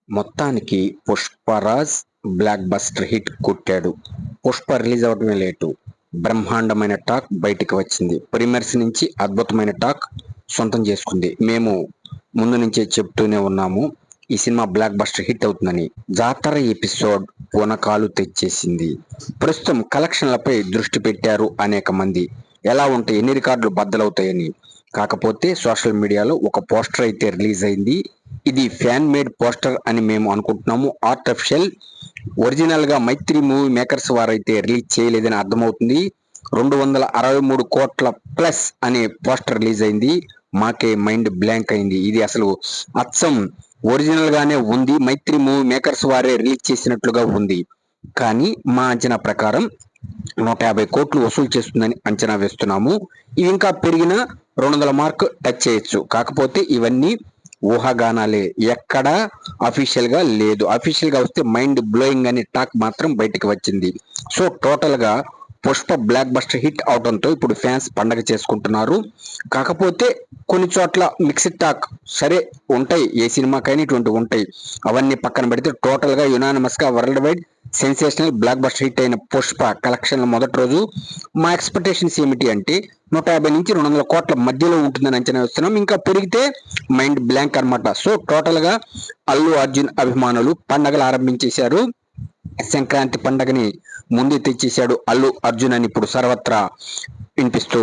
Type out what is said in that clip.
మొత్తానికి 'Pushparaj' block buster hit కొట్టాడు. 'Pushpa' release అవడమే late, బ్రహ్మాండమైన టాక్ బయటికి వచ్చింది. ప్రీమియర్స్ నుంచి అద్భుతమైన టాక్ సొంతం చేసుకుంది. మేము ముందు నుంచే చెప్తూనే ఉన్నాము ఈ సినిమా బ్లాక్ బస్టర్ హిట్ అవుతుందని. జాతర ఎపిసోడ్ పూనకాలు తెచ్చేసింది. ప్రస్తుతం కలెక్షన్లపై దృష్టి పెట్టారు అనేక మంది. ఎలా ఉంటే ఎన్ని రికార్డులు బద్దలవుతాయని. కాకపోతే సోషల్ మీడియాలో ఒక పోస్టర్ అయితే రిలీజ్ అయింది. ఇది ఫ్యాన్ మేడ్ పోస్టర్ అని మేము అనుకుంటున్నాము. ఆర్టిఫిషియల్, ఒరిజినల్ గా మైత్రి మూవీ మేకర్స్ వారైతే రిలీజ్ చేయలేదని అర్థమవుతుంది. 263 కోట్ల ప్లస్ అనే పోస్టర్ రిలీజ్ అయింది. మాకే మైండ్ బ్లాంక్ అయింది. ఇది అసలు అచ్చం ఒరిజినల్ గానే ఉంది, మైత్రి మూవీ మేకర్స్ వారే రిలీజ్ చేసినట్లుగా ఉంది. కానీ మా అంచనా ప్రకారం 150 కోట్లు వసూలు చేస్తుందని అంచనా వేస్తున్నాము. ఇవి ఇంకా పెరిగినా 200 మార్క్ టచ్ చేయొచ్చు. కాకపోతే ఇవన్నీ ఊహాగానాలే, ఎక్కడా అఫీషియల్ గా లేదు. అఫీషియల్ గా వస్తే మైండ్ బ్లోయింగ్ అనే టాక్ మాత్రం బయటకు వచ్చింది. సో టోటల్ గా పుష్ప బ్లాక్ బస్టర్ హిట్ అవడంతో ఇప్పుడు ఫ్యాన్స్ పండగ చేసుకుంటున్నారు. కాకపోతే కొన్ని చోట్ల మిక్స్డ్ టాక్ సరే ఉంటాయి, ఏ సినిమాకైనా ఇటువంటి ఉంటాయి. అవన్నీ పక్కన పెడితే టోటల్ గా యునానిమస్ గా world wide sensational block buster hit అయిన పుష్ప కలెక్షన్ల మొదటి రోజు మా ఎక్స్పెక్టేషన్స్ ఏమిటి అంటే 150 నుంచి 200 కోట్ల మధ్యలో ఉంటుందని అంచనా వేస్తున్నాం. ఇంకా పెరిగితే మైండ్ బ్లాంక్ అన్నమాట. సో టోటల్ గా అల్లు అర్జున్ అభిమానులు పండగలు ఆరంభించేశారు. సంక్రాంతి పండగని ముందు తెచ్చేశాడు అల్లు అర్జున్ అని ఇప్పుడు సర్వత్రా వినిపిస్తూ